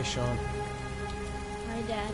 Hi, Sean. Hi, Dad.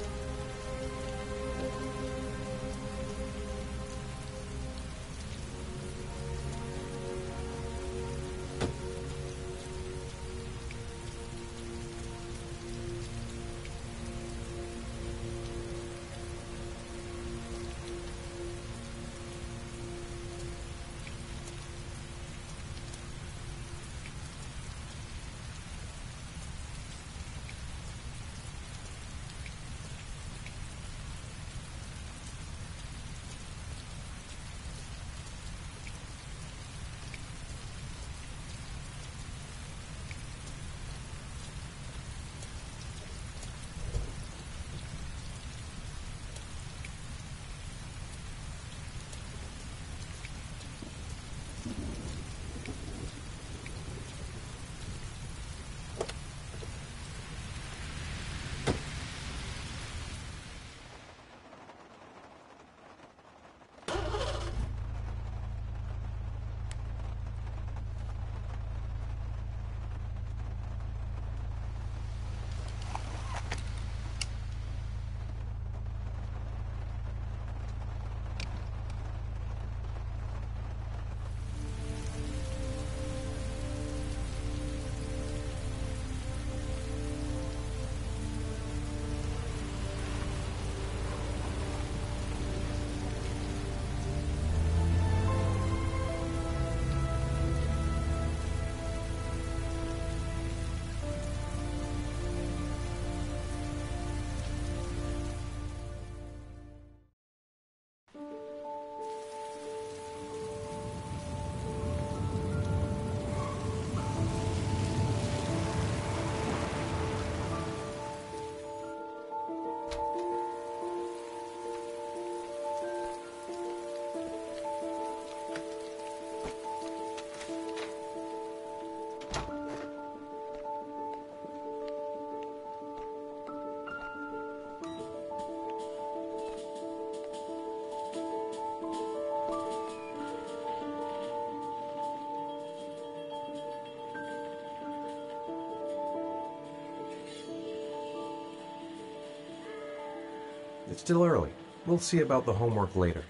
It's still early. We'll see about the homework later.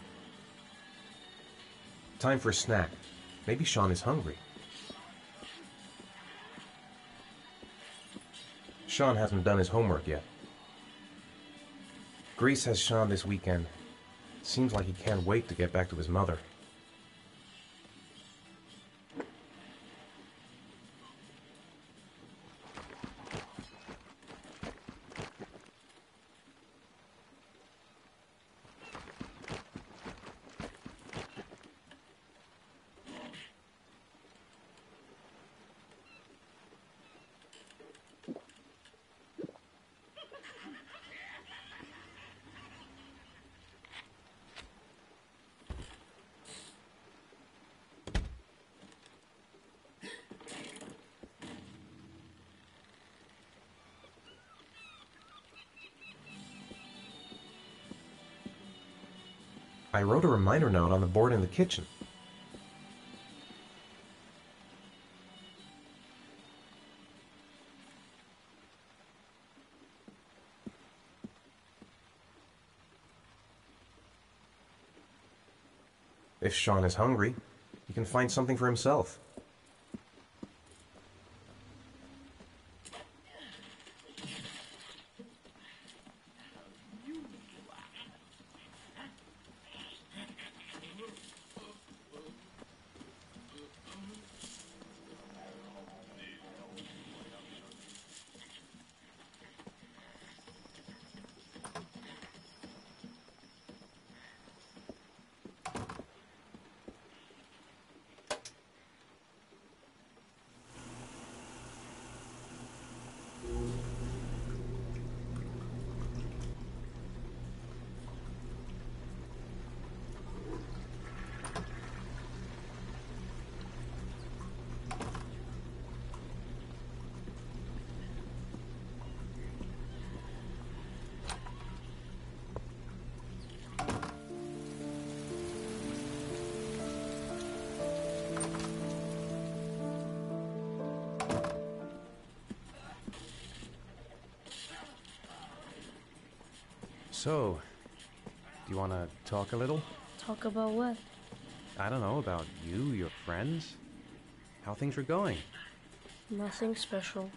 Time for a snack. Maybe Sean is hungry. Sean hasn't done his homework yet. Greece has Sean this weekend. Seems like he can't wait to get back to his mother. I wrote a reminder note on the board in the kitchen. If Sean is hungry, he can find something for himself. So, do you want to talk a little? Talk about what? I don't know, about you, your friends, how things are going. Nothing special.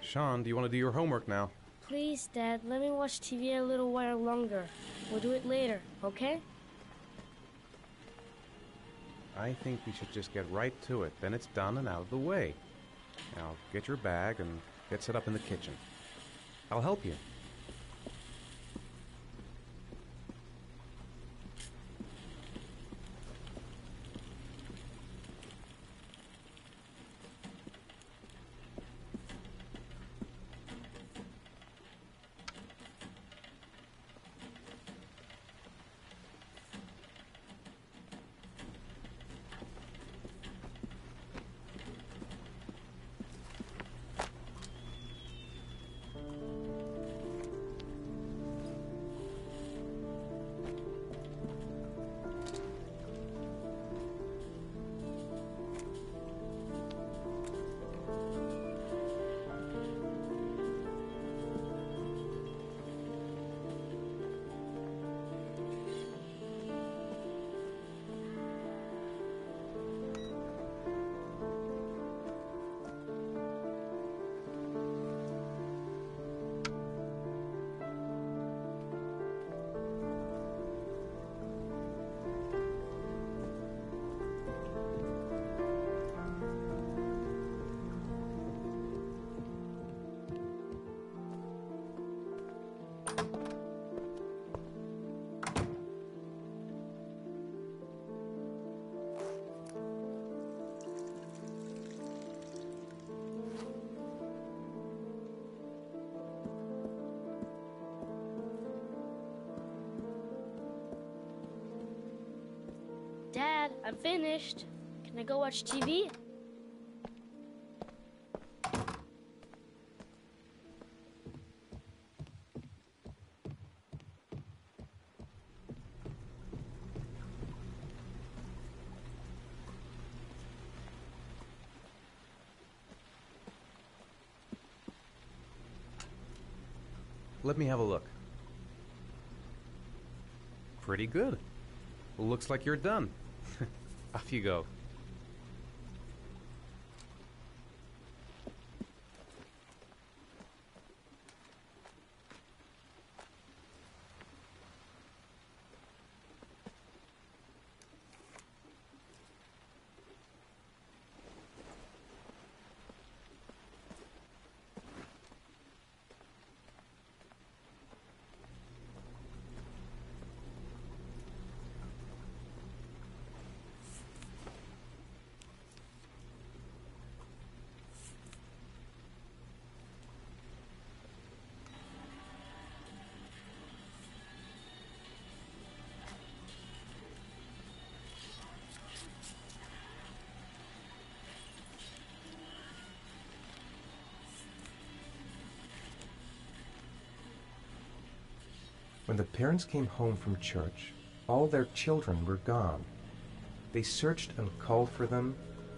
Sean, do you want to do your homework now? Please, Dad, let me watch TV a little while longer. We'll do it later, okay? I think we should just get right to it. Then it's done and out of the way. Now, get your bag and get set up in the kitchen. I'll help you. Dad, I'm finished. Can I go watch TV? Let me have a look. Pretty good. Well, looks like you're done. Off you go. When the parents came home from church, all their children were gone. They searched and called for them,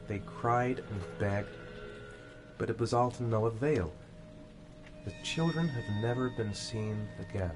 they cried and begged, but it was all to no avail. The children have never been seen again.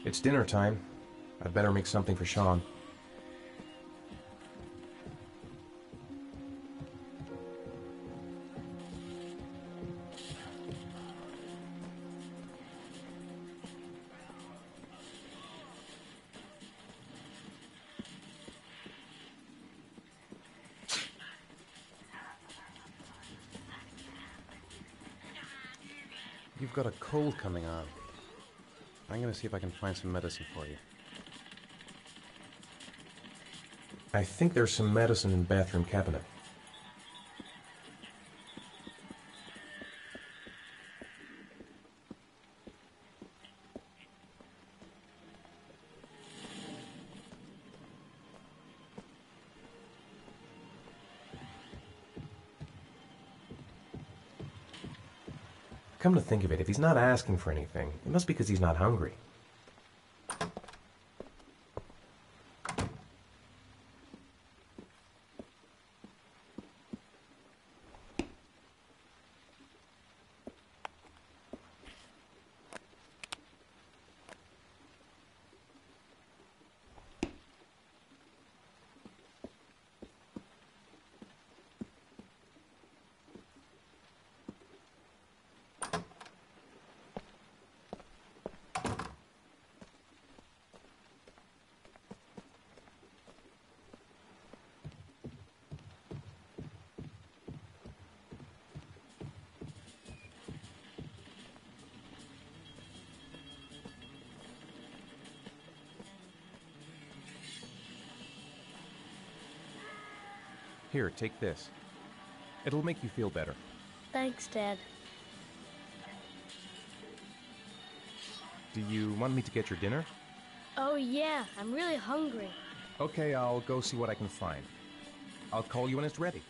It's dinner time. I'd better make something for Sean. You've got a cold coming on. I'm going to see if I can find some medicine for you. I think there's some medicine in the bathroom cabinet. Come to think of it, if he's not asking for anything, it must be because he's not hungry. Here, take this. It'll make you feel better. Thanks, Dad. Do you want me to get your dinner? Oh, yeah, I'm really hungry. Okay, I'll go see what I can find. I'll call you when it's ready.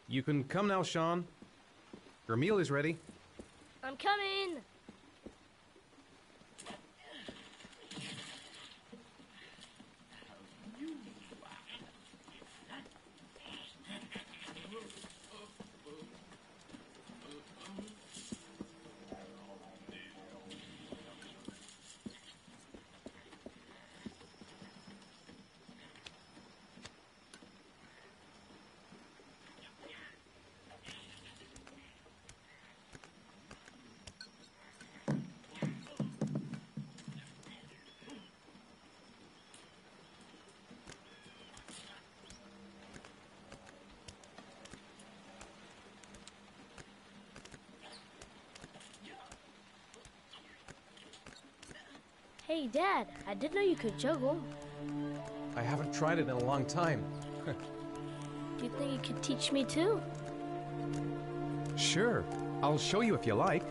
You can come now, Sean. Your meal is ready. I'm coming! Hey, Dad, I didn't know you could juggle. I haven't tried it in a long time. Do you think you could teach me too? Sure. I'll show you if you like.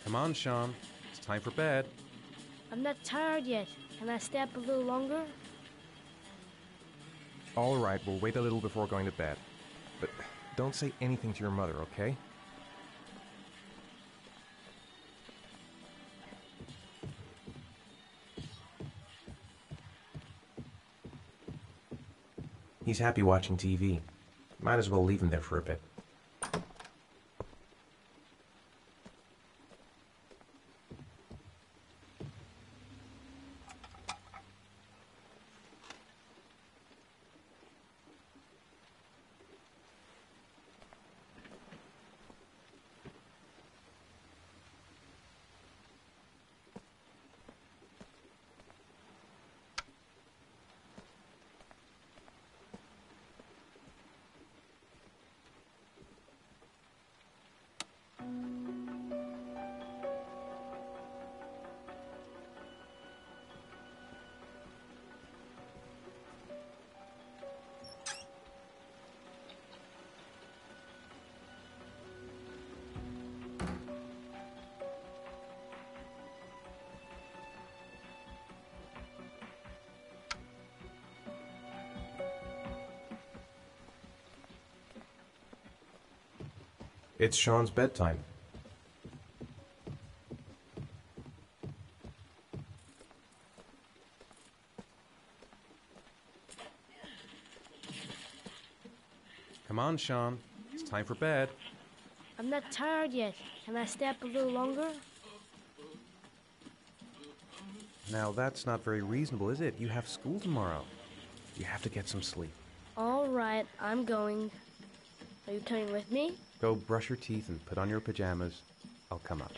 Come on, Sean. It's time for bed. I'm not tired yet. Can I stay up a little longer? All right, we'll wait a little before going to bed. But don't say anything to your mother, okay? He's happy watching TV. Might as well leave him there for a bit. It's Sean's bedtime. Come on, Sean. It's time for bed. I'm not tired yet. Can I stay up a little longer? Now, that's not very reasonable, is it? You have school tomorrow. You have to get some sleep. All right, I'm going. Are you coming with me? Go brush your teeth and put on your pajamas. I'll come up.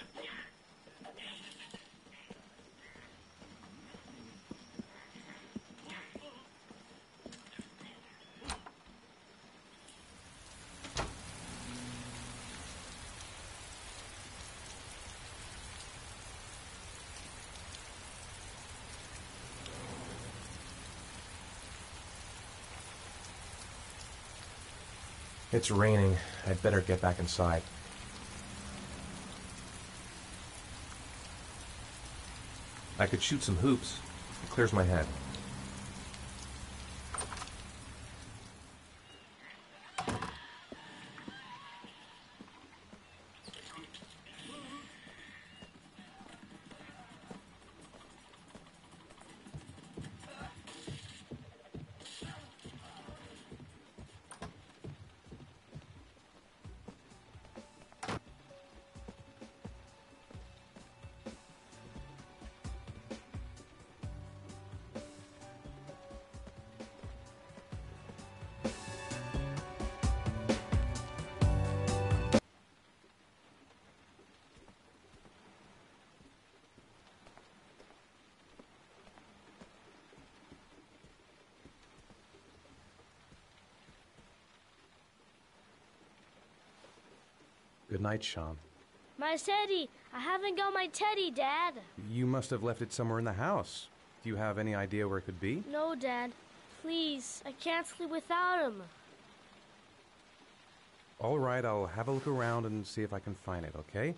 It's raining. I'd better get back inside. I could shoot some hoops. It clears my head. Good night, Sean. My teddy! I haven't got my teddy, Dad. You must have left it somewhere in the house. Do you have any idea where it could be? No, Dad. Please, I can't sleep without him. All right, I'll have a look around and see if I can find it, okay?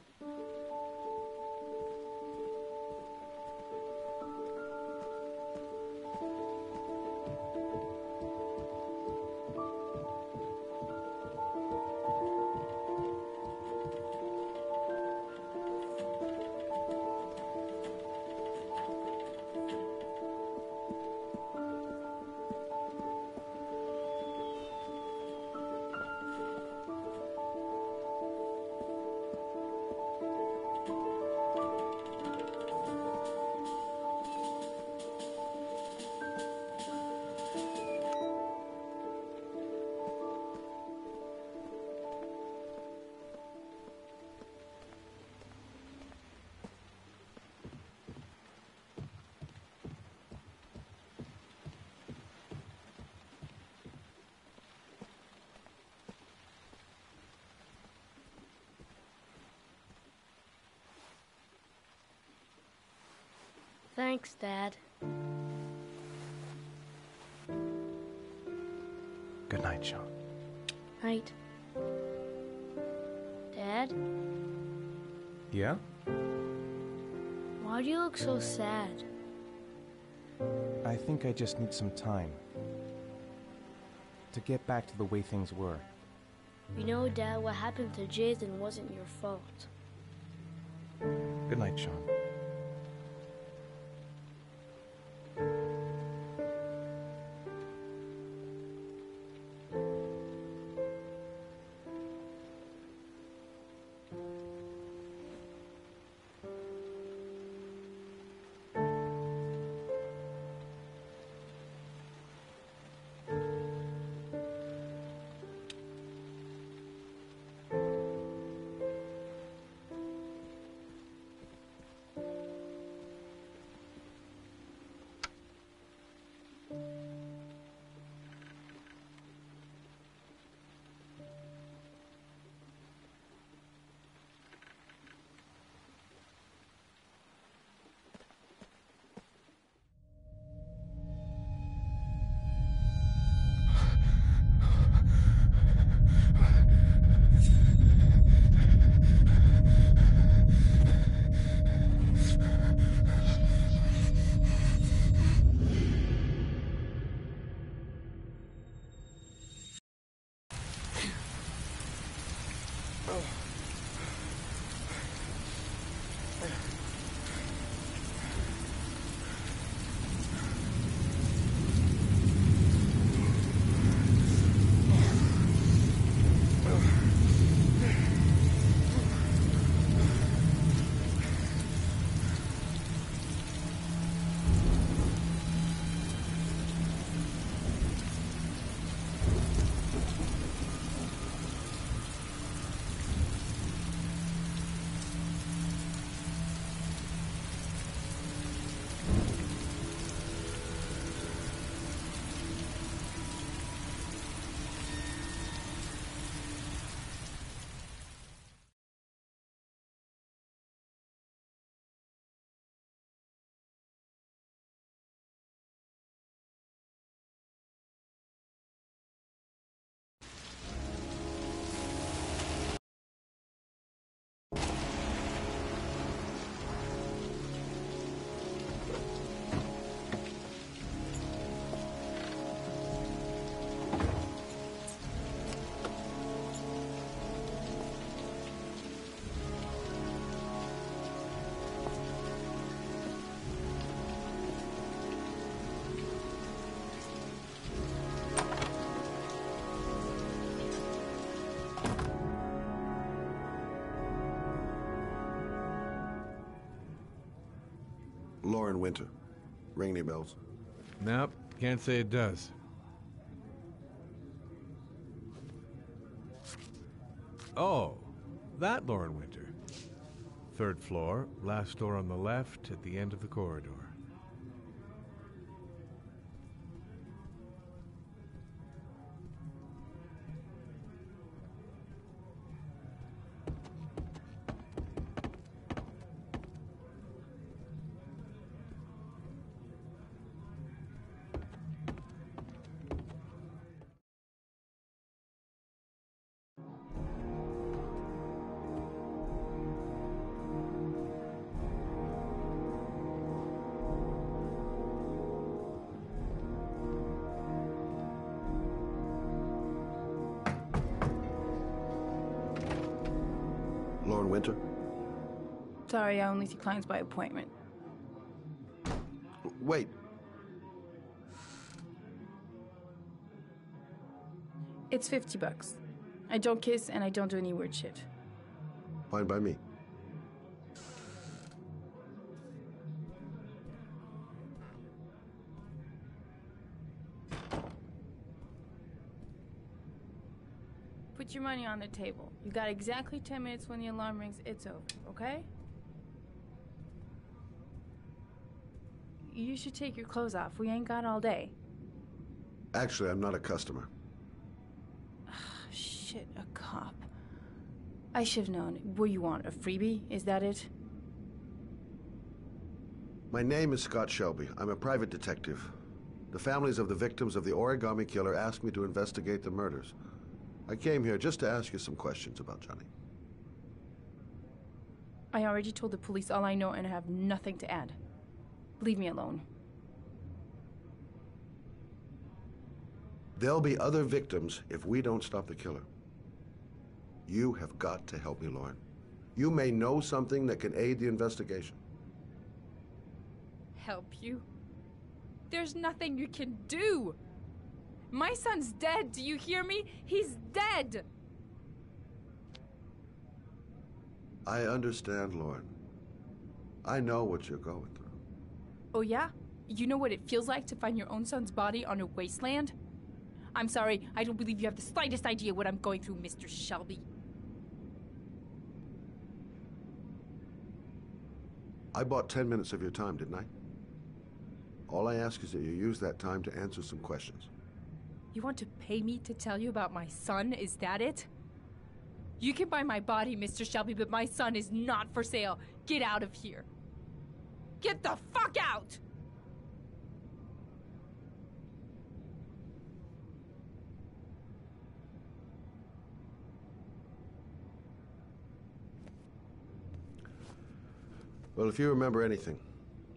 Thanks, Dad. Good night, Sean. Night. Dad? Yeah? Why do you look so sad? I think I just need some time to get back to the way things were. You know, Dad, what happened to Jason wasn't your fault. Good night, Sean. Lauren Winter. Ring any bells? Nope, can't say it does. Oh, that Lauren Winter. Third floor, last door on the left at the end of the corridor. Lauren Winter? Sorry, I only see clients by appointment. Wait. It's $50. I don't kiss and I don't do any weird shit. Fine by me. Put your money on the table. You got exactly 10 minutes. When the alarm rings, it's over, okay? You should take your clothes off. We ain't got all day. Actually, I'm not a customer. Shit, a cop. I should have known. What do you want, a freebie? Is that it? My name is Scott Shelby. I'm a private detective. The families of the victims of the origami killer asked me to investigate the murders. I came here just to ask you some questions about Johnny. I already told the police all I know and I have nothing to add. Leave me alone. There'll be other victims if we don't stop the killer. You have got to help me, Lauren. You may know something that can aid the investigation. Help you? There's nothing you can do. My son's dead, do you hear me? He's dead! I understand, Lauren. I know what you're going through. Oh yeah? You know what it feels like to find your own son's body on a wasteland? I'm sorry, I don't believe you have the slightest idea what I'm going through, Mr. Shelby. I bought 10 minutes of your time, didn't I? All I ask is that you use that time to answer some questions. You want to pay me to tell you about my son? Is that it? You can buy my body, Mr. Shelby, but my son is not for sale. Get out of here. Get the fuck out! Well, if you remember anything,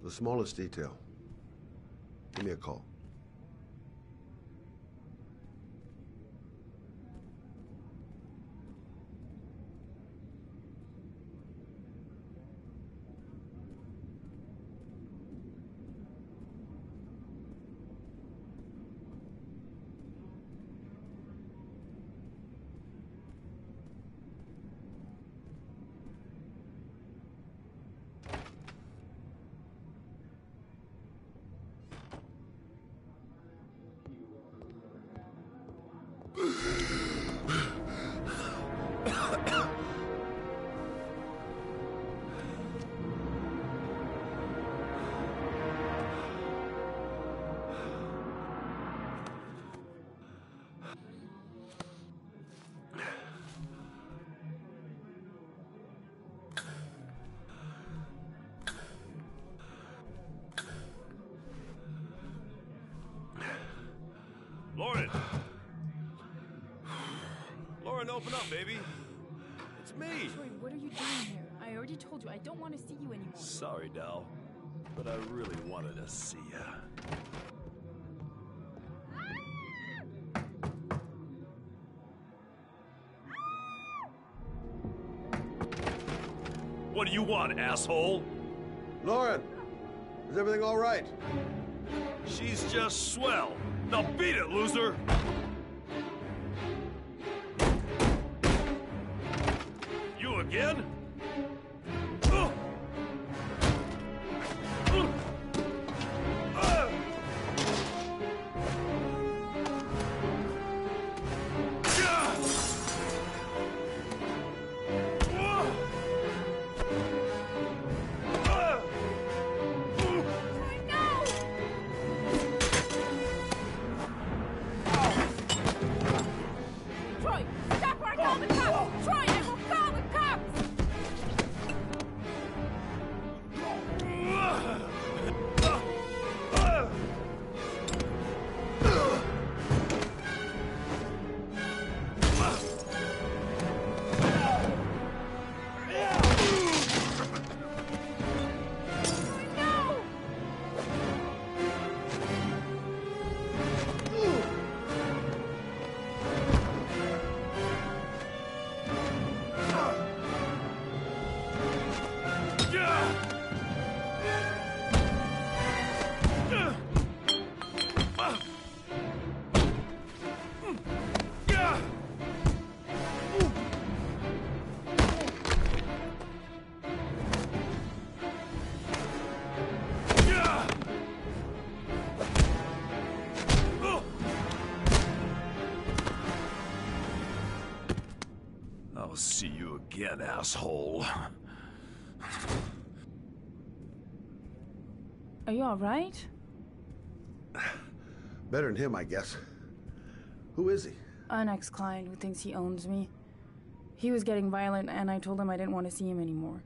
the smallest detail, give me a call. Lauren! Lauren, open up, baby. It's me. Troy, what are you doing here? I already told you I don't want to see you anymore. Sorry, Dal, but I really wanted to see ya. What do you want, asshole? Lauren, is everything all right? She's just swell. Now beat it, loser! You again? I'll see you again, asshole. Are you all right? Better than him, I guess. Who is he? An ex-client who thinks he owns me. He was getting violent, and I told him I didn't want to see him anymore.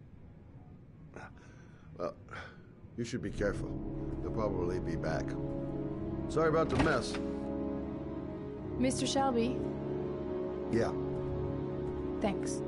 Well, you should be careful. He'll probably be back. Sorry about the mess. Mr. Shelby, Yeah. thanks.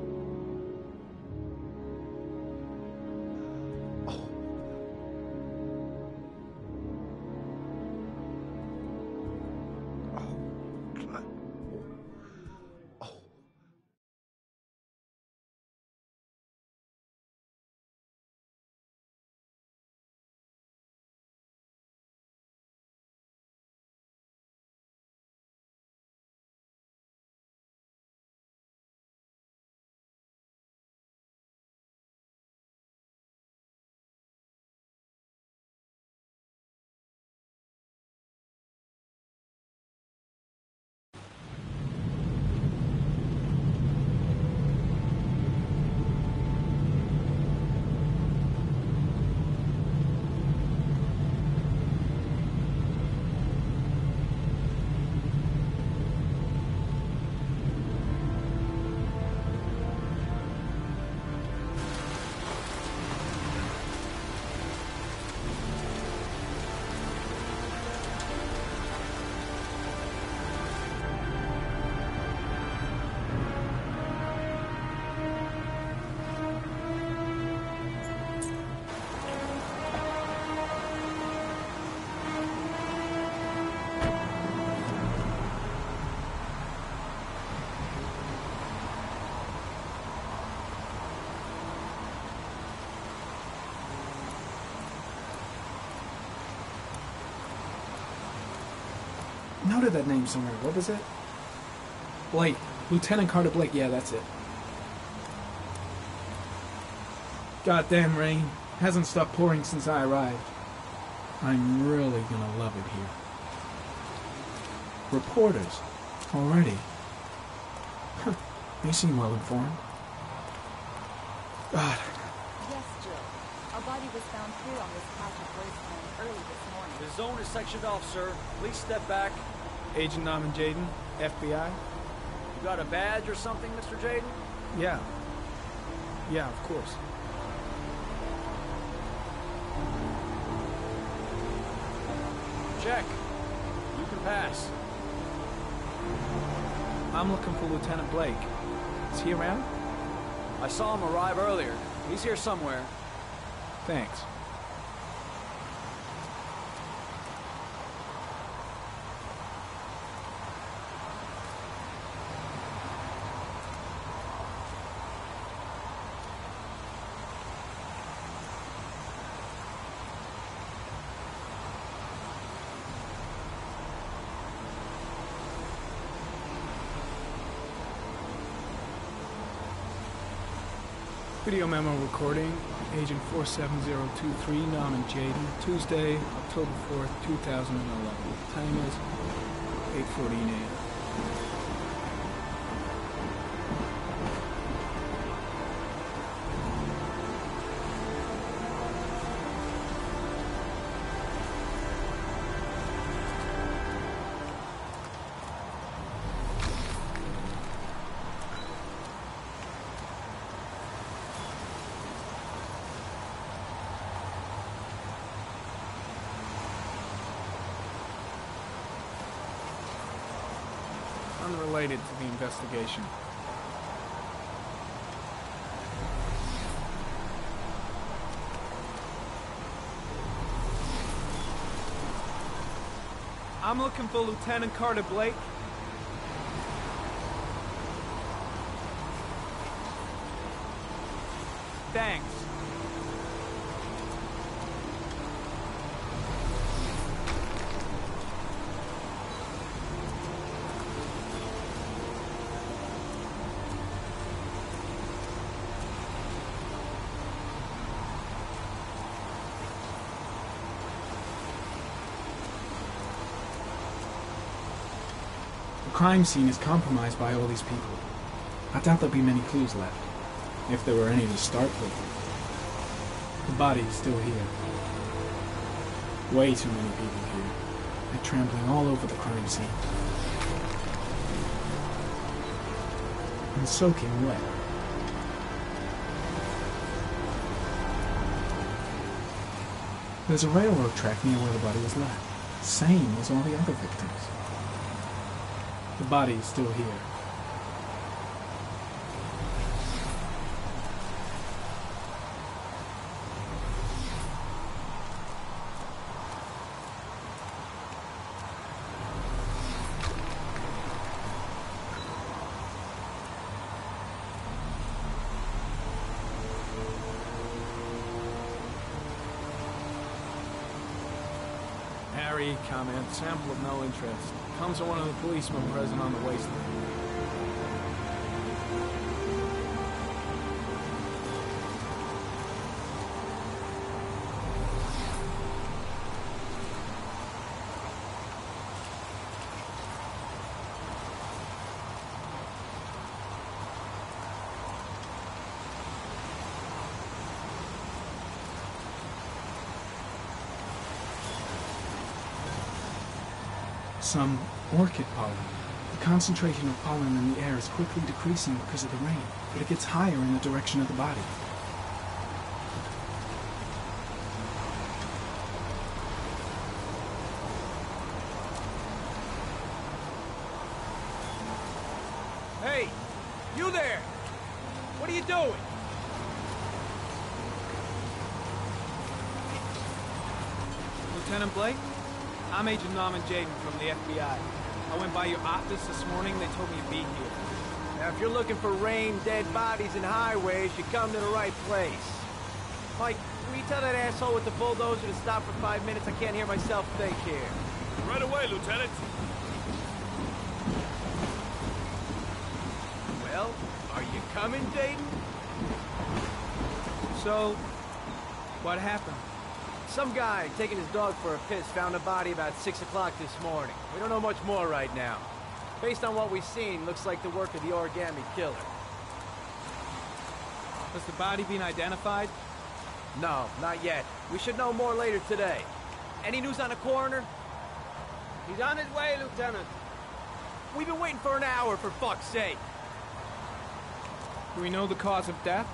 noted that name somewhere. What was it? Blake. Lieutenant Carter Blake. Yeah, that's it. Goddamn rain. Hasn't stopped pouring since I arrived. I'm really gonna love it here. Reporters. Already. Huh. They seem well informed. God. Yes, Joe. A body was found here on this patch of wasteland early this morning. The zone is sectioned off, sir. Please step back. Agent Norman Jaden, FBI? You got a badge or something, Mr. Jaden? Yeah. Yeah, of course. Check. You can pass. I'm looking for Lieutenant Blake. Is he around? I saw him arrive earlier. He's here somewhere. Thanks. Video memo recording, Agent 47023, Norman Jaden, Tuesday, October 4th, 2011. Time is 8:14 a.m. Unrelated to the investigation. I'm looking for Lieutenant Carter Blake. Thanks. The crime scene is compromised by all these people. I doubt there'll be many clues left, if there were any to start with. The body is still here. Way too many people here. They're trampling all over the crime scene. And soaking wet. There's a railroad track near where the body was left. Same as all the other victims. The body is still here. Harry, comment, sample of no interest. Comes from one of the policemen present on the wasteland. Some orchid pollen. The concentration of pollen in the air is quickly decreasing because of the rain, but it gets higher in the direction of the body. Hey! You there! What are you doing? Lieutenant Blake? I'm Agent Norman Jaden from the FBI. I went by your office this morning. They told me you'd be here. Now, if you're looking for rain, dead bodies, and highways, you come to the right place. Mike, will you tell that asshole with the bulldozer to stop for 5 minutes? I can't hear myself think here. Right away, Lieutenant. coming, Dayton? So, what happened? Some guy taking his dog for a piss found a body about 6 o'clock this morning. We don't know much more right now. Based on what we've seen, looks like the work of the origami killer. Has the body been identified? No, not yet. We should know more later today. Any news on the coroner? He's on his way, Lieutenant. We've been waiting for an hour, for fuck's sake. Do we know the cause of death?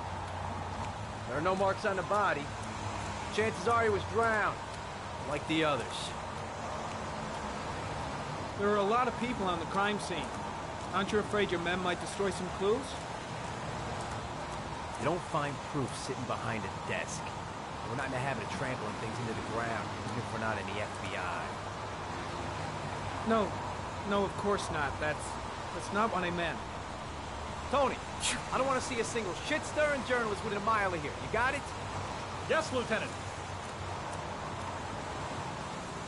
There are no marks on the body. Chances are he was drowned, like the others. There are a lot of people on the crime scene. Aren't you afraid your men might destroy some clues? You don't find proof sitting behind a desk. We're not in the habit of trampling things into the ground, even if we're not in the FBI. No, of course not. That's not what I meant. Tony, I don't want to see a single shit-stirring journalist within a mile of here. You got it? Yes, Lieutenant.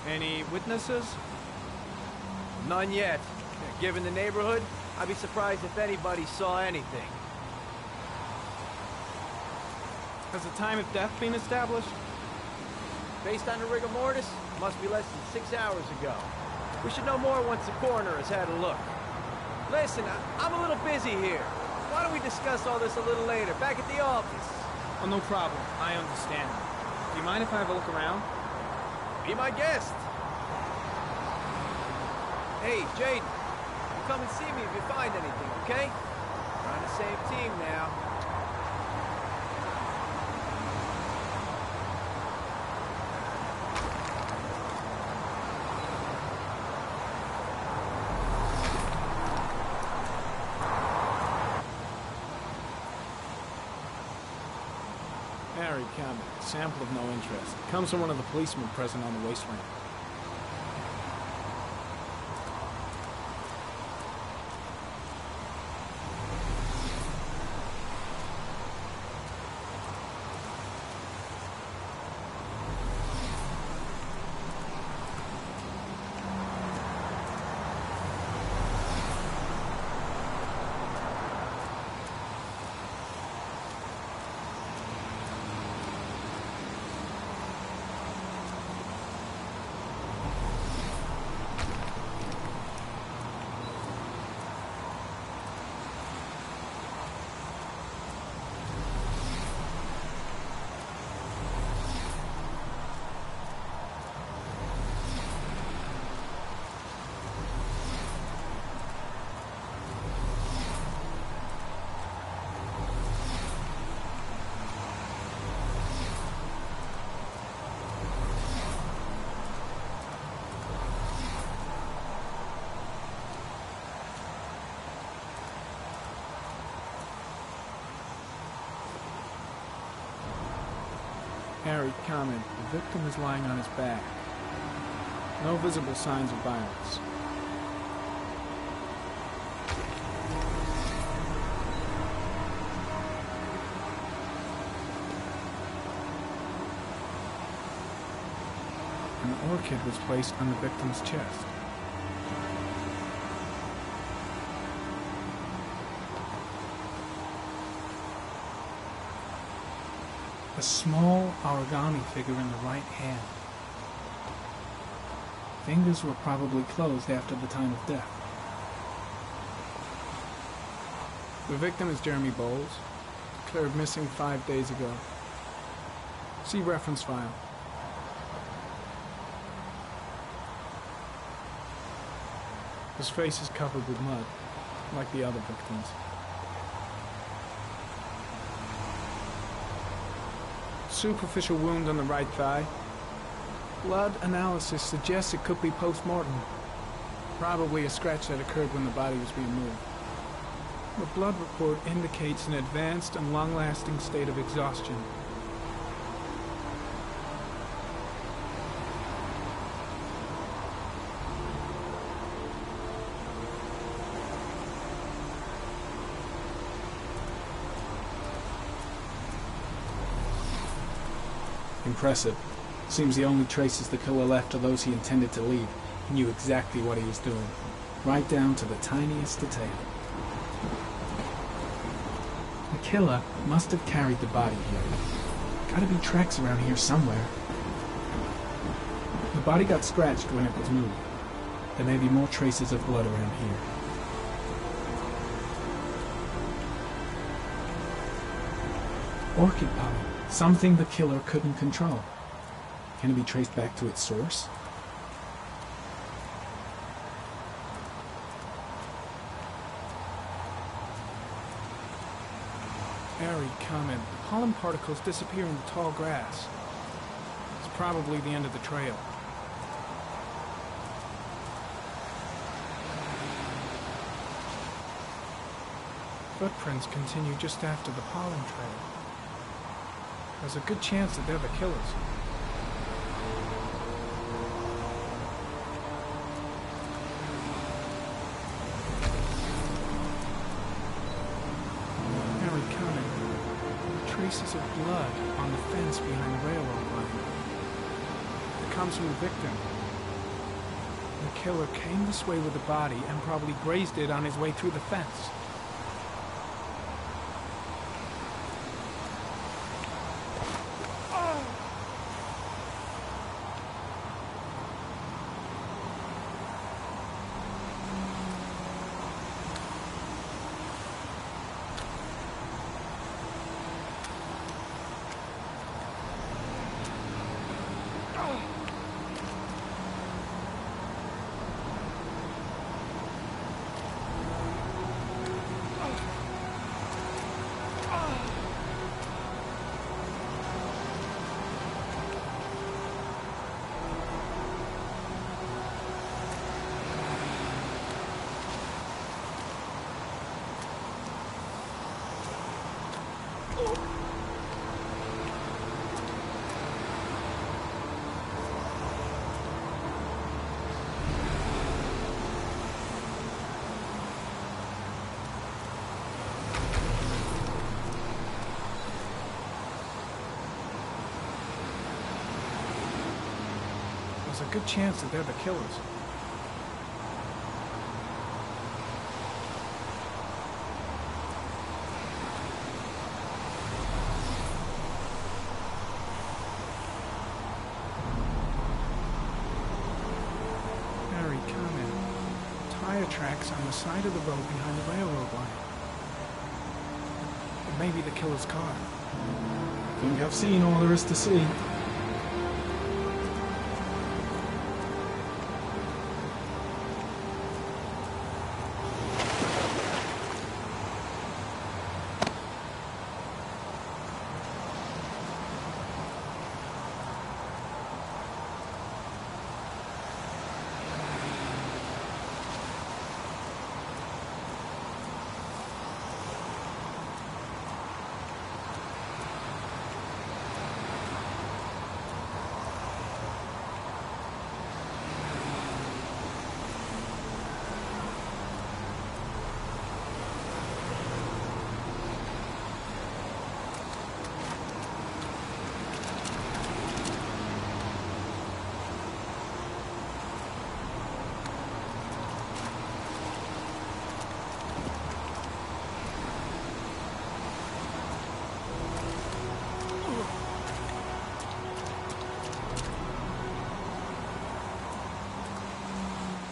Any witnesses? None yet. Given the neighborhood, I'd be surprised if anybody saw anything. Has the time of death been established? Based on the rigor mortis, must be less than 6 hours ago. We should know more once the coroner has had a look. Listen, I'm a little busy here. Why don't we discuss all this a little later, back at the office? Oh, no problem. I understand. Do you mind if I have a look around? Be my guest. Hey, Jade, you come and see me if you find anything, okay? We're on the same team now. Harry Cameron, sample of no interest. Comes from one of the policemen present on the wasteland. Harry, comment. The victim is lying on his back. No visible signs of violence. An orchid was placed on the victim's chest. A small origami figure in the right hand. Fingers were probably closed after the time of death. The victim is Jeremy Bowles, declared missing 5 days ago. See reference file. His face is covered with mud, like the other victims. Superficial wound on the right thigh. Blood analysis suggests it could be post-mortem. Probably a scratch that occurred when the body was being moved. The blood report indicates an advanced and long-lasting state of exhaustion. Impressive. Seems the only traces the killer left are those he intended to leave. He knew exactly what he was doing, right down to the tiniest detail. The killer must have carried the body here. Gotta be tracks around here somewhere. The body got scratched when it was moved. There may be more traces of blood around here. Orchid pollen. Something the killer couldn't control. Can it be traced back to its source? Very common. Pollen particles disappear in the tall grass. It's probably the end of the trail. Footprints continue just after the pollen trail. There's a good chance that they're the killers. Very common. Traces of blood on the fence behind the railroad line. It comes from the victim. The killer came this way with the body and probably grazed it on his way through the fence. There's a good chance that they're the killers. Very common. Tire tracks on the side of the road behind the railroad line. It may be the killer's car. I think I've seen all there is to see.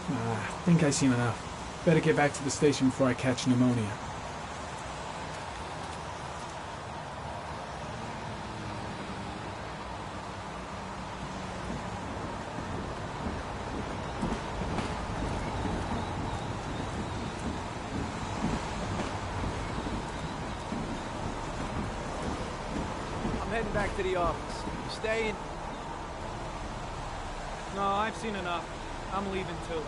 I think I've seen enough. Better get back to the station before I catch pneumonia. I'm heading back to the office. You staying? No, I've seen enough. I'm leaving too.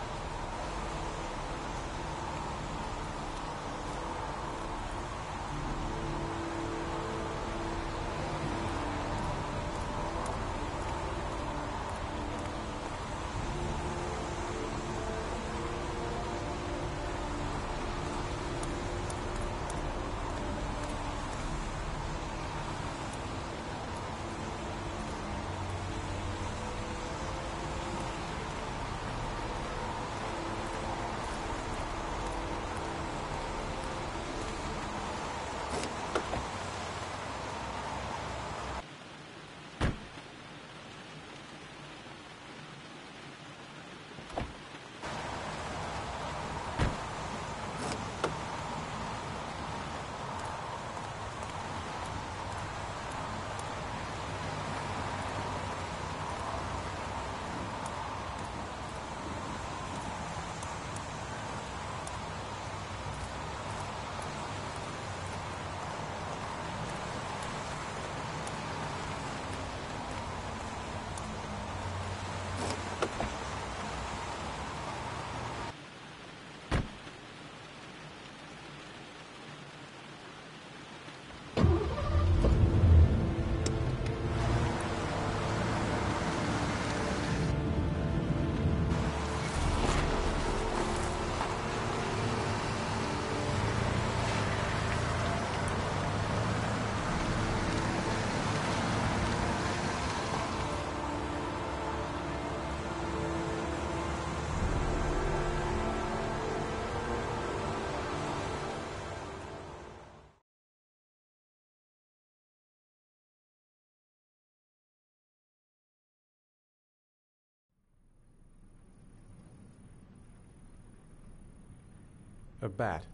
A bat.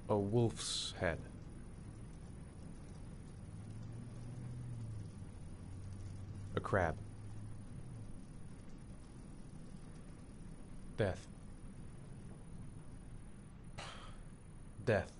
A wolf's head. A crab. Death. Death.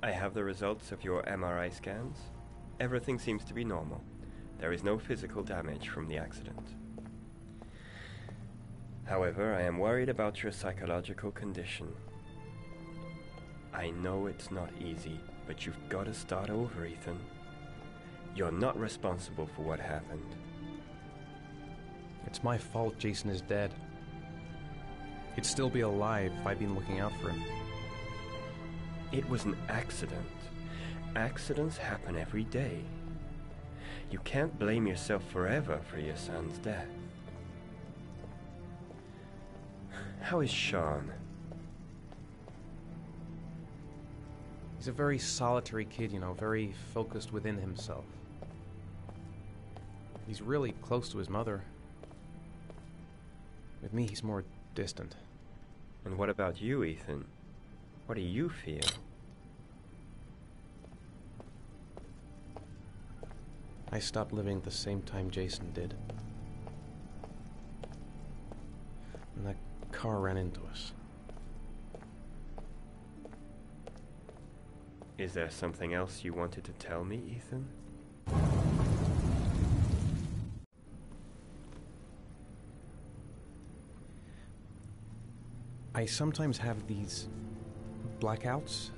I have the results of your MRI scans. Everything seems to be normal. There is no physical damage from the accident. However, I am worried about your psychological condition. I know it's not easy, but you've got to start over, Ethan. You're not responsible for what happened. It's my fault Jason is dead. He'd still be alive if I'd been looking out for him. It was an accident. Accidents happen every day. You can't blame yourself forever for your son's death. How is Sean? He's a very solitary kid, you know, very focused within himself. He's really close to his mother. With me, he's more distant. And what about you, Ethan? What do you feel? I stopped living at the same time Jason did. And that car ran into us. Is there something else you wanted to tell me, Ethan? I sometimes have these blackouts.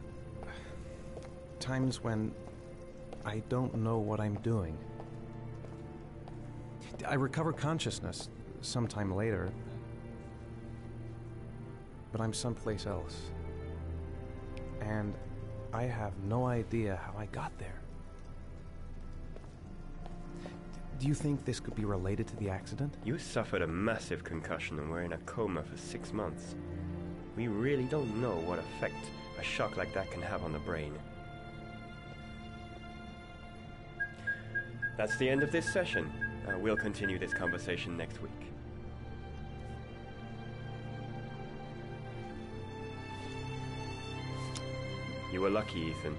Times when I don't know what I'm doing. I recover consciousness sometime later, but I'm someplace else. And I have no idea how I got there. Do you think this could be related to the accident? You suffered a massive concussion and were in a coma for 6 months. We really don't know what effect a shock like that can have on the brain. That's the end of this session. We'll continue this conversation next week. You were lucky, Ethan.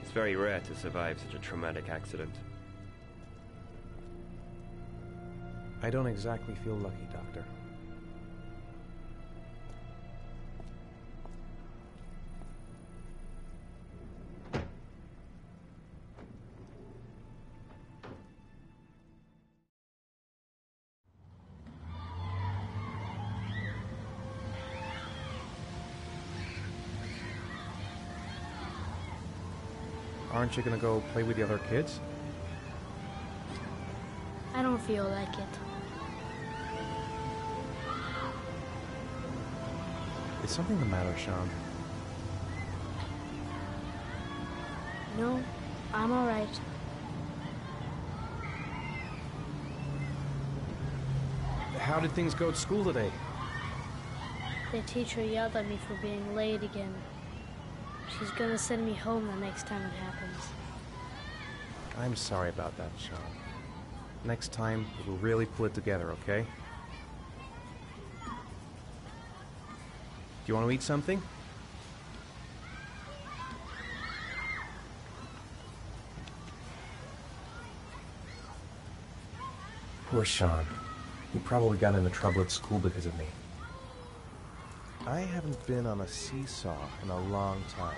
It's very rare to survive such a traumatic accident. I don't exactly feel lucky, Doctor. Aren't you gonna go play with the other kids? I don't feel like it. Is something the matter, Sean? No, I'm all right. How did things go at school today? The teacher yelled at me for being late again. She's gonna send me home the next time it happens. I'm sorry about that, Sean. Next time, we'll really pull it together, okay? Do you want to eat something? Poor Sean. He probably got into trouble at school because of me. I haven't been on a seesaw in a long time.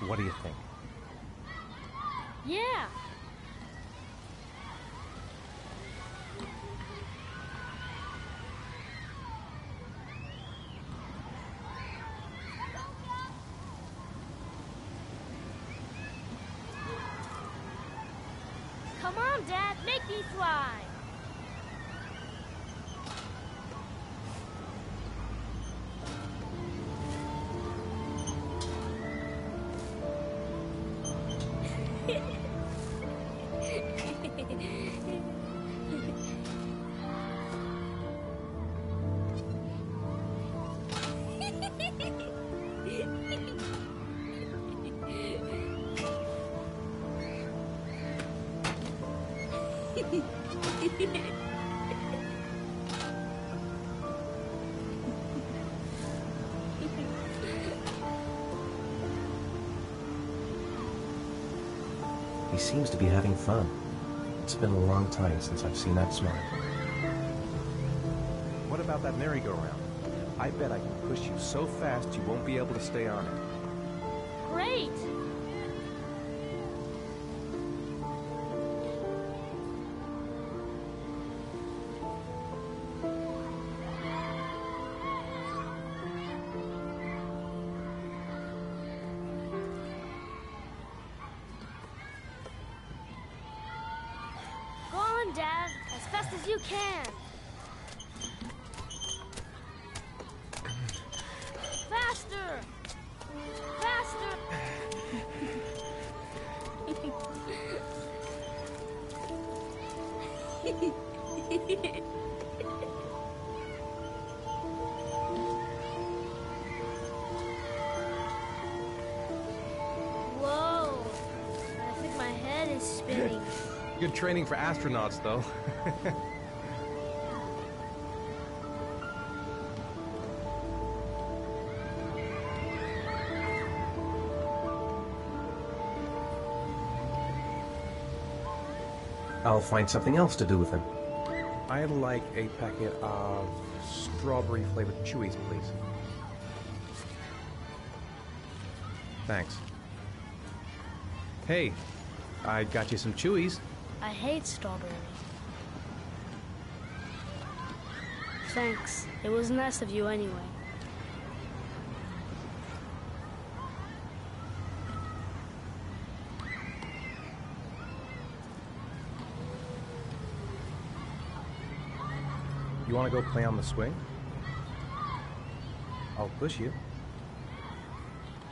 What do you think? Yeah! Come on, Dad, make me fly! He seems to be having fun. It's been a long time since I've seen that smile. What about that merry-go-round? I bet I can push you so fast you won't be able to stay on it. Great! Go on, Dad, as fast as you can. Faster! Faster! Whoa! I think my head is spinning. Good training for astronauts, though. I'll find something else to do with him. I'd like a packet of strawberry-flavored Chewies, please. Thanks. Hey, I got you some Chewies. I hate strawberries. Thanks. It was nice of you anyway. You want to go play on the swing? I'll push you.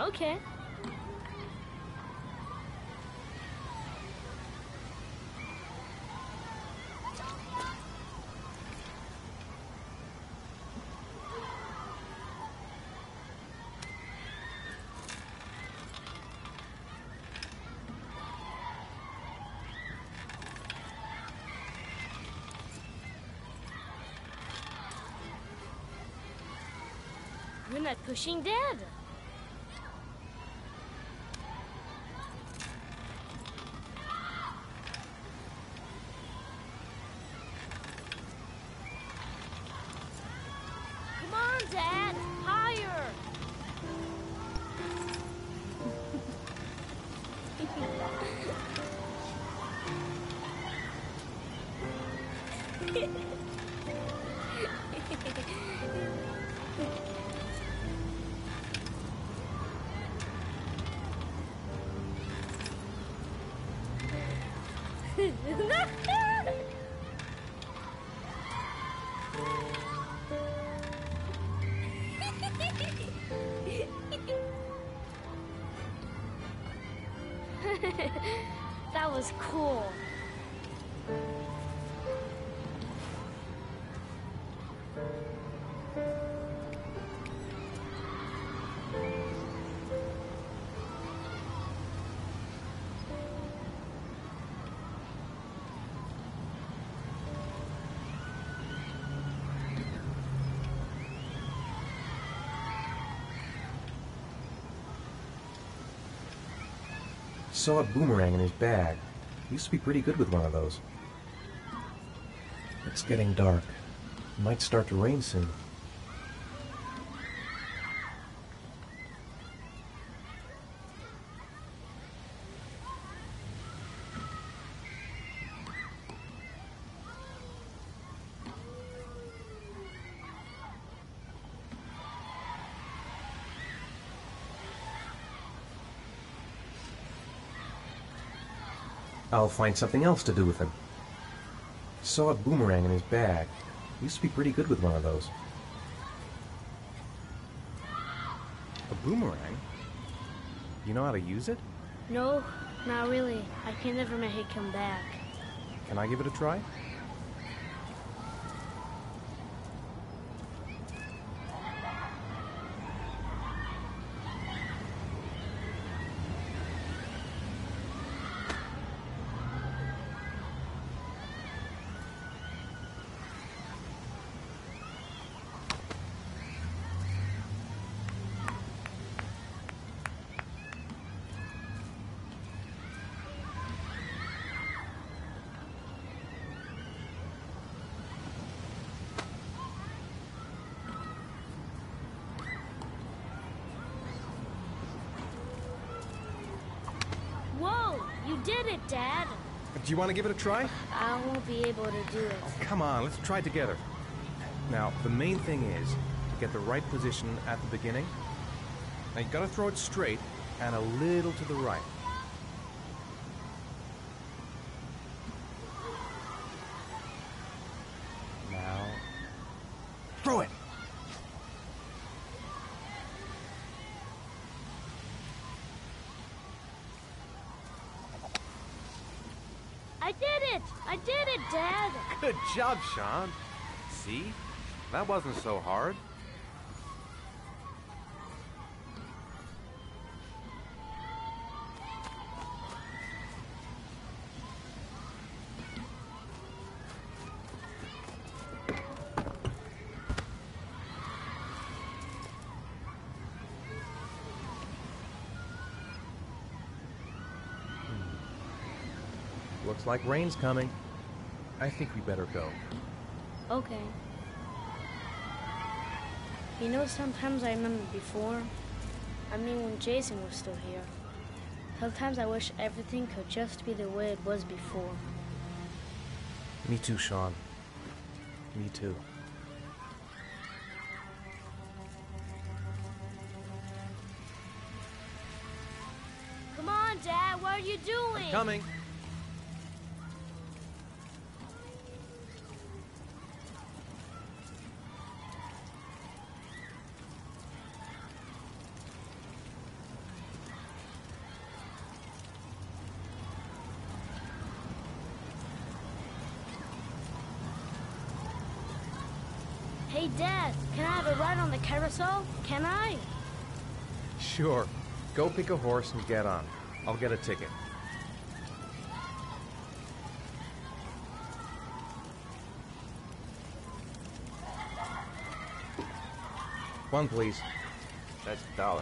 Okay. You're not pushing Dad. Come on, Dad. Higher. That was cool. Saw a boomerang in his bag. Used to be pretty good with one of those. It's getting dark. It might start to rain soon. I'll find something else to do with him. Saw a boomerang in his bag. Used to be pretty good with one of those. A boomerang? You know how to use it? No, not really. I can never make it come back. Can I give it a try? did it, Dad. Do you want to give it a try? I won't be able to do it. Oh, come on, let's try it together. Now, the main thing is to get the right position at the beginning. Now, you gotta throw it straight and a little to the right. Now, throw it! I did it! I did it, Dad! Good job, Sean. See? That wasn't so hard. Looks like rain's coming. I think we better go. Okay. You know, sometimes I remember before. I mean, when Jason was still here. Sometimes I wish everything could just be the way it was before. Me too, Sean. Me too. Come on, Dad, what are you doing? Coming. Hey, Dad, can I have a ride on the carousel? Can I? Sure. Go pick a horse and get on. I'll get a ticket. One, please. That's $1.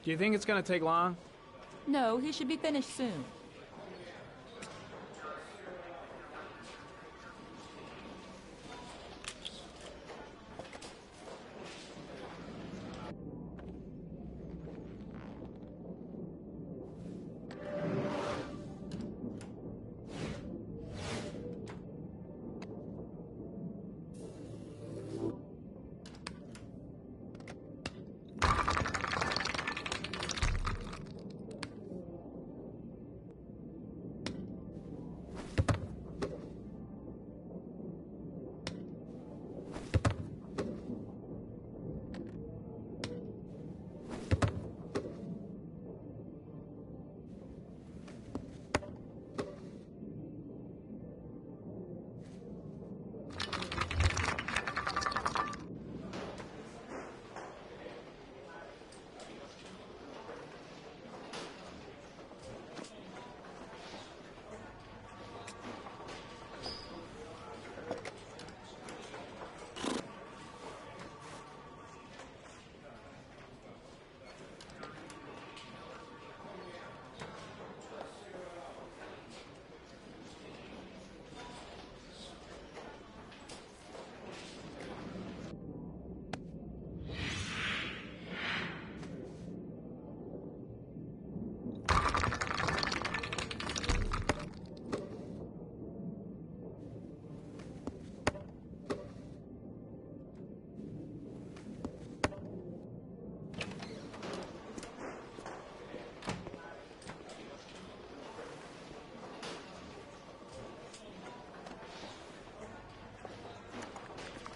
Do you think it's gonna take long? No, he should be finished soon.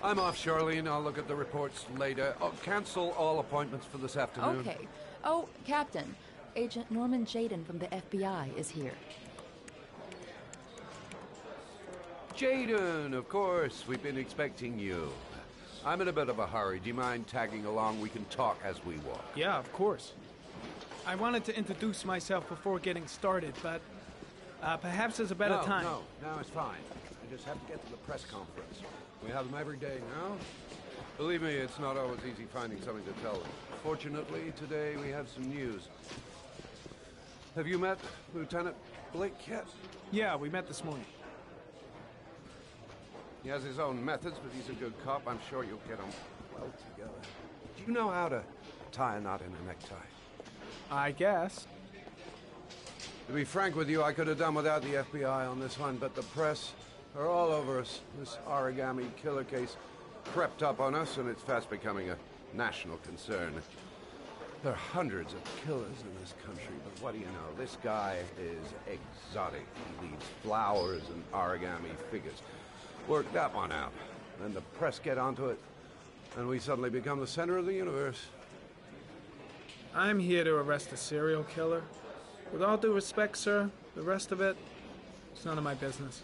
I'm off, Charlene. I'll look at the reports later. Oh, cancel all appointments for this afternoon. Okay. Oh, Captain. Agent Norman Jaden from the FBI is here. Jaden, of course. We've been expecting you. I'm in a bit of a hurry. Do you mind tagging along? We can talk as we walk. Yeah, of course. I wanted to introduce myself before getting started, but perhaps there's a better time. No, it's fine. I just have to get to the press conference. We have them every day now. Believe me, it's not always easy finding something to tell them. Fortunately, today we have some news. Have you met Lieutenant Blake yet? Yeah, we met this morning. He has his own methods, but he's a good cop. I'm sure you'll get them well together. Do you know how to tie a knot in a necktie? I guess. To be frank with you, I could have done without the FBI on this one, but the press are all over us. This origami killer case crept up on us, and it's fast becoming a national concern. There are hundreds of killers in this country, but what do you know? This guy is exotic. He leaves flowers and origami figures. Work that one out. Then the press get onto it, and we suddenly become the center of the universe. I'm here to arrest a serial killer. With all due respect, sir, the rest of it, it's none of my business.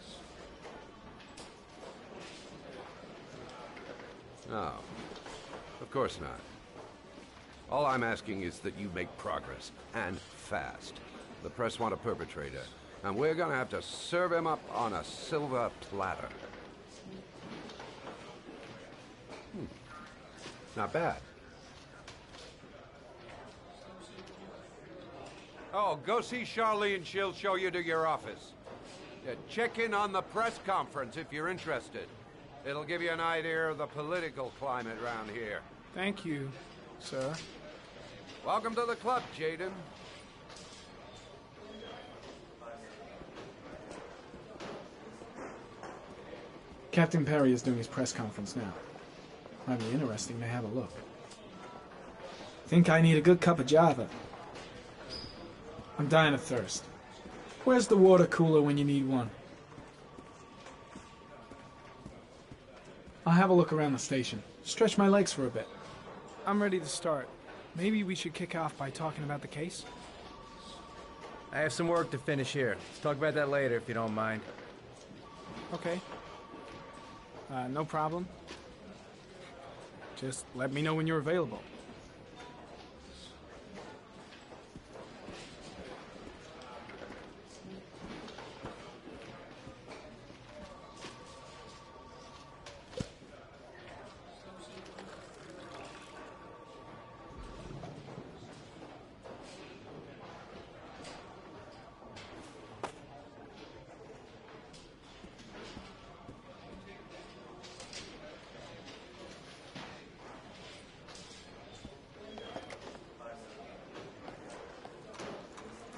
No, of course not. All I'm asking is that you make progress, and fast. The press want a perpetrator, and we're gonna have to serve him up on a silver platter. Not bad. Oh, go see Charlene. She'll show you to your office. Check in on the press conference if you're interested. It'll give you an idea of the political climate around here. Thank you, sir. Welcome to the club, Jaden. Captain Perry is doing his press conference now. Might be interesting to have a look. Think I need a good cup of java. I'm dying of thirst. Where's the water cooler when you need one? I'll have a look around the station. Stretch my legs for a bit. I'm ready to start. Maybe we should kick off by talking about the case? I have some work to finish here. Let's talk about that later if you don't mind. Okay. No problem. Just let me know when you're available.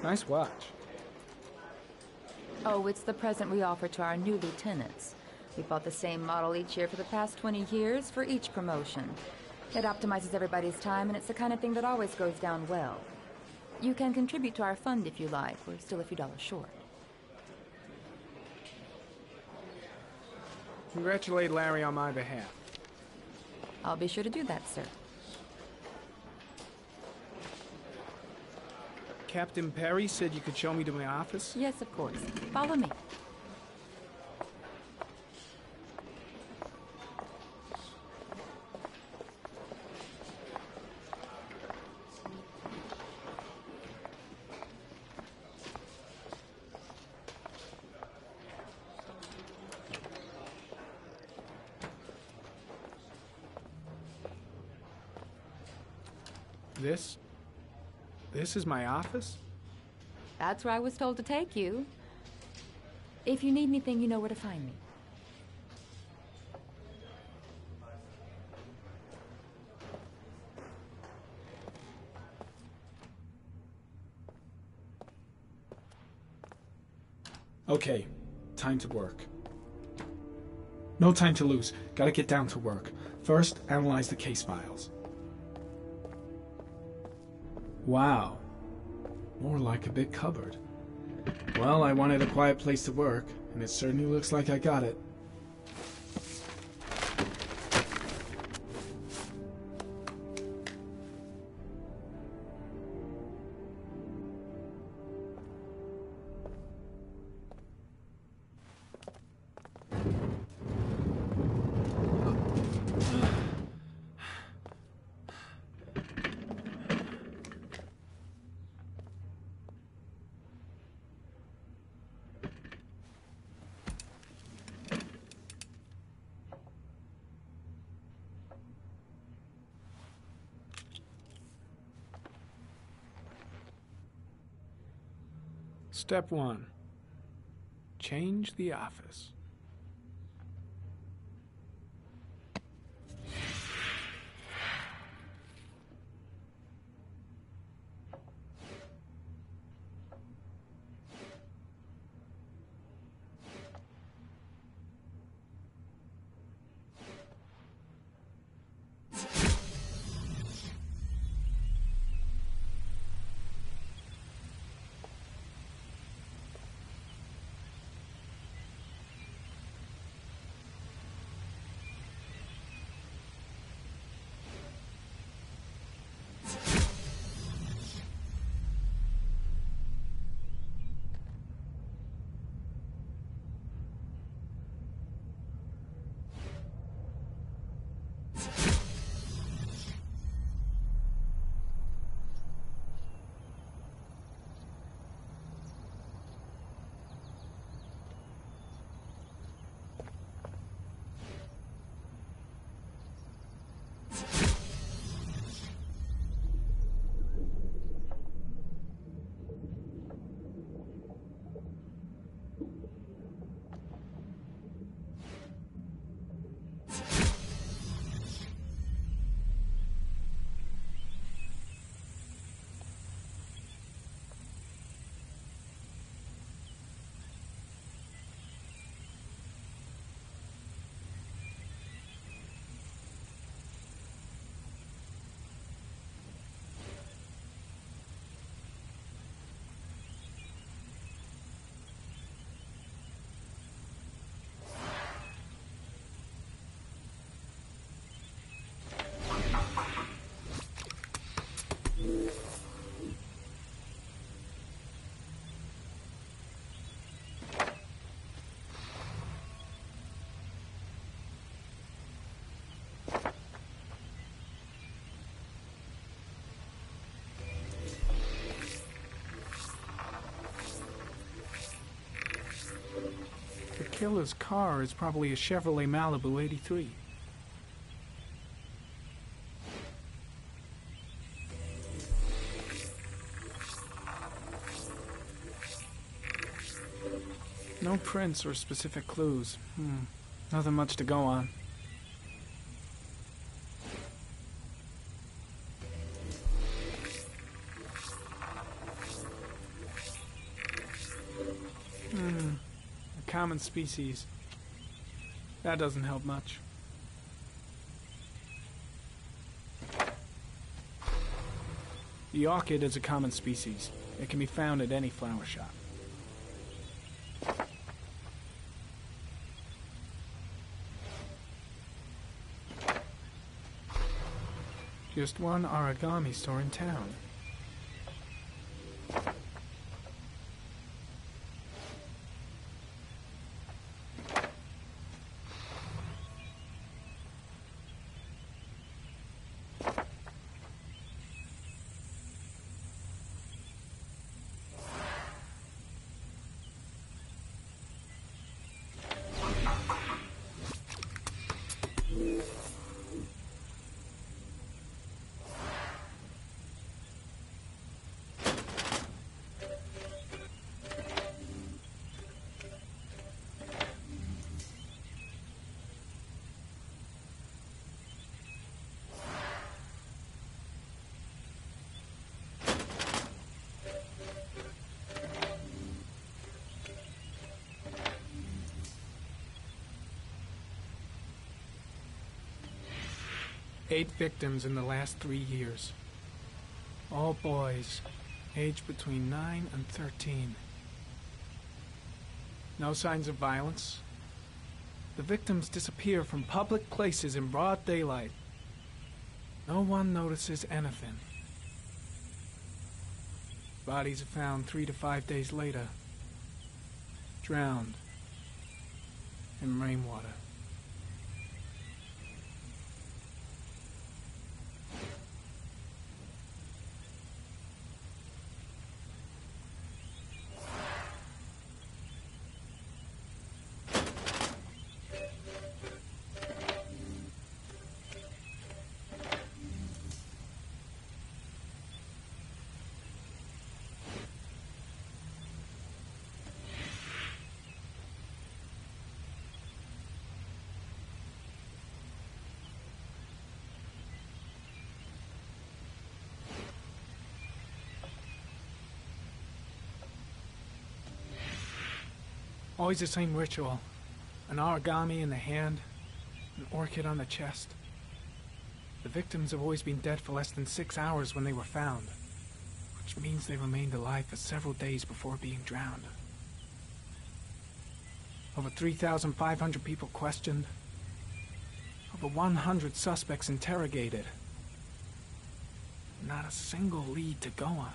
Nice watch. Oh, it's the present we offer to our new lieutenants. We bought the same model each year for the past 20 years for each promotion. It optimizes everybody's time, and it's the kind of thing that always goes down well. You can contribute to our fund if you like. We're still a few dollars short. Congratulate Larry on my behalf. I'll be sure to do that, sir. Captain Perry said you could show me to my office? Yes, of course. Follow me. This is my office? That's where I was told to take you. If you need anything, you know where to find me. Okay, time to work. No time to lose. Gotta get down to work. First, analyze the case files. Wow. More like a big cupboard. Well, I wanted a quiet place to work, and it certainly looks like I got it. Step 1. Change the office. The killer's car is probably a Chevrolet Malibu 83. No prints or specific clues. Nothing much to go on. common species. That doesn't help much. The orchid is a common species. It can be found at any flower shop. Just one origami store in town. Eight victims in the last 3 years. All boys, aged between 9 and 13. No signs of violence. The victims disappear from public places in broad daylight. No one notices anything. Bodies are found 3 to 5 days later, drowned in rainwater. Always the same ritual. An origami in the hand, an orchid on the chest. The victims have always been dead for less than 6 hours when they were found, which means they remained alive for several days before being drowned. Over 3,500 people questioned. Over 100 suspects interrogated. Not a single lead to go on.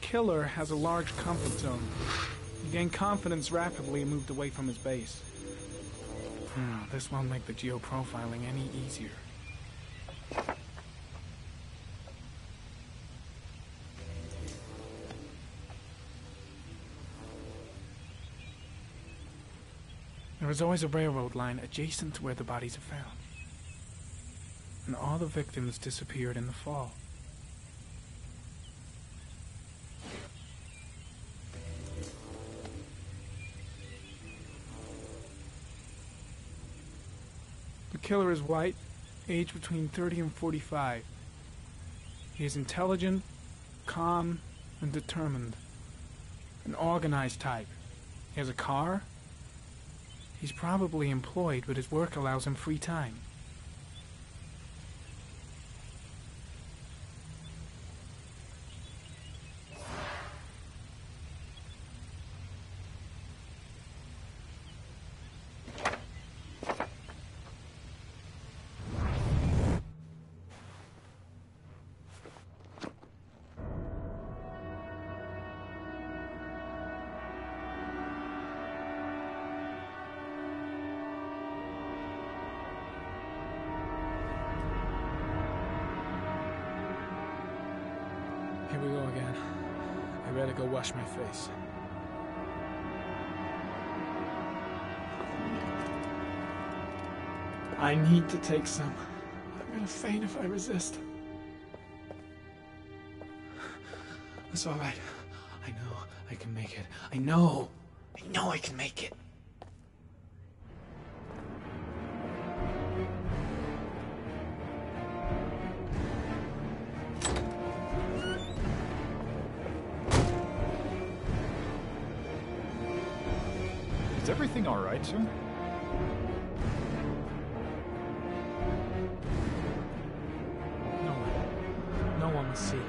The killer has a large comfort zone. He gained confidence rapidly and moved away from his base. This won't make the geoprofiling any easier. There is always a railroad line adjacent to where the bodies are found. And all the victims disappeared in the fall. The killer is white, aged between 30 and 45. He is intelligent, calm, and determined. An organized type. He has a car. He's probably employed, but his work allows him free time. Here we go again. I better go wash my face. I need to take some. I'm gonna faint if I resist. It's all right. I can make it. I know I can make it. Is everything all right, sir? No one will see.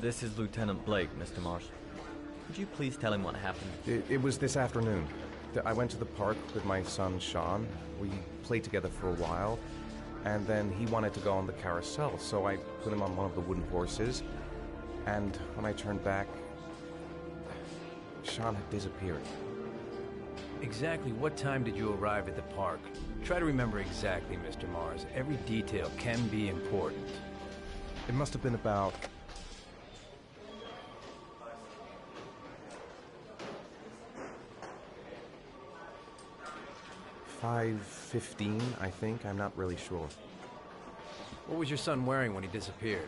This is Lieutenant Blake, Mr. Marsh. Could you please tell him what happened? It was this afternoon. I went to the park with my son, Sean. We played together for a while, and then he wanted to go on the carousel, so I put him on one of the wooden horses, and when I turned back, Sean had disappeared. Exactly what time did you arrive at the park? Try to remember exactly, Mr. Mars. Every detail can be important. It must have been about 5:15, I think. I'm not really sure. What was your son wearing when he disappeared?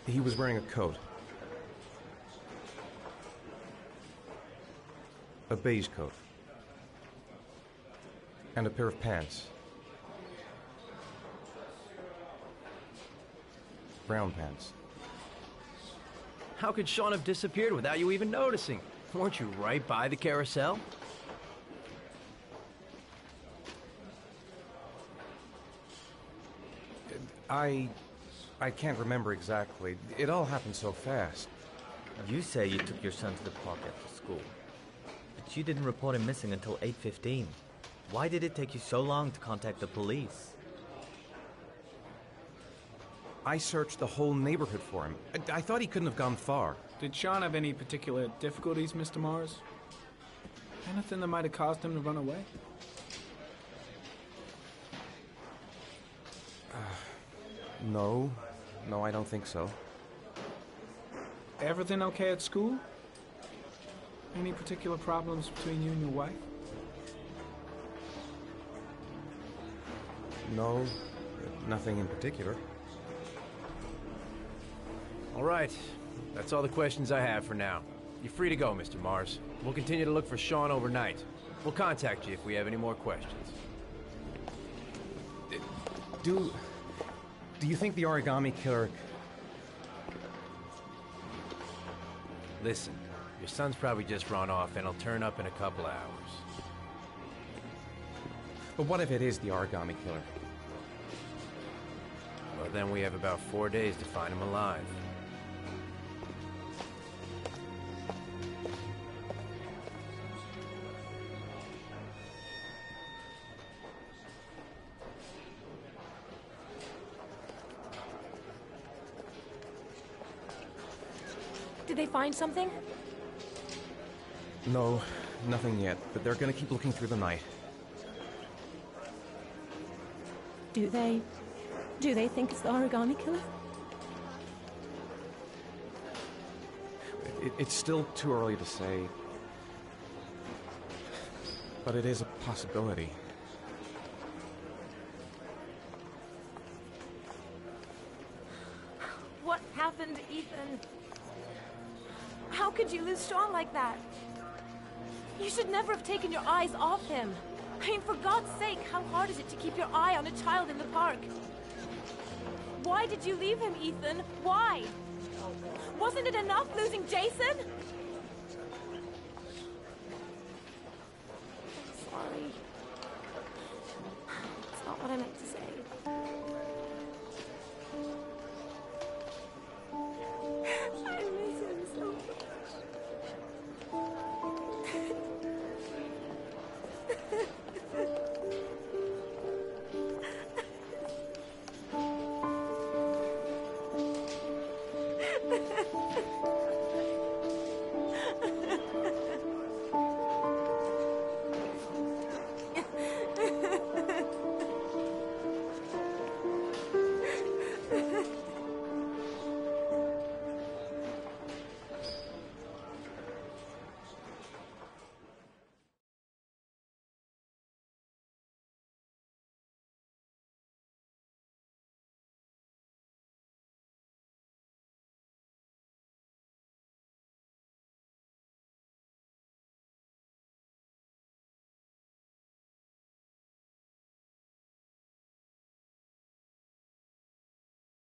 He was wearing a coat. A beige coat. And a pair of pants. Brown pants. How could Sean have disappeared without you even noticing? Weren't you right by the carousel? I can't remember exactly. It all happened so fast. You say you took your son to the park after school, but you didn't report him missing until 8:15. Why did it take you so long to contact the police? I searched the whole neighborhood for him. I thought he couldn't have gone far. Did Sean have any particular difficulties, Mr. Mars? Anything that might have caused him to run away? No, I don't think so. Everything okay at school? Any particular problems between you and your wife? No, nothing in particular. All right. That's all the questions I have for now. You're free to go, Mr. Mars. We'll continue to look for Sean overnight. We'll contact you if we have any more questions. Do you think the origami killer... Listen, your son's probably just run off and he'll turn up in a couple hours. But what if it is the origami killer? Well, then we have about 4 days to find him alive. Did they find something? No, nothing yet, but they're gonna keep looking through the night. Do they think it's the origami killer? It's still too early to say, but it is a possibility. What happened, Ethan? How could you lose Sean like that? You should never have taken your eyes off him. I mean, for God's sake, how hard is it to keep your eye on a child in the park? Why did you leave him, Ethan? Why? Wasn't it enough losing Jason?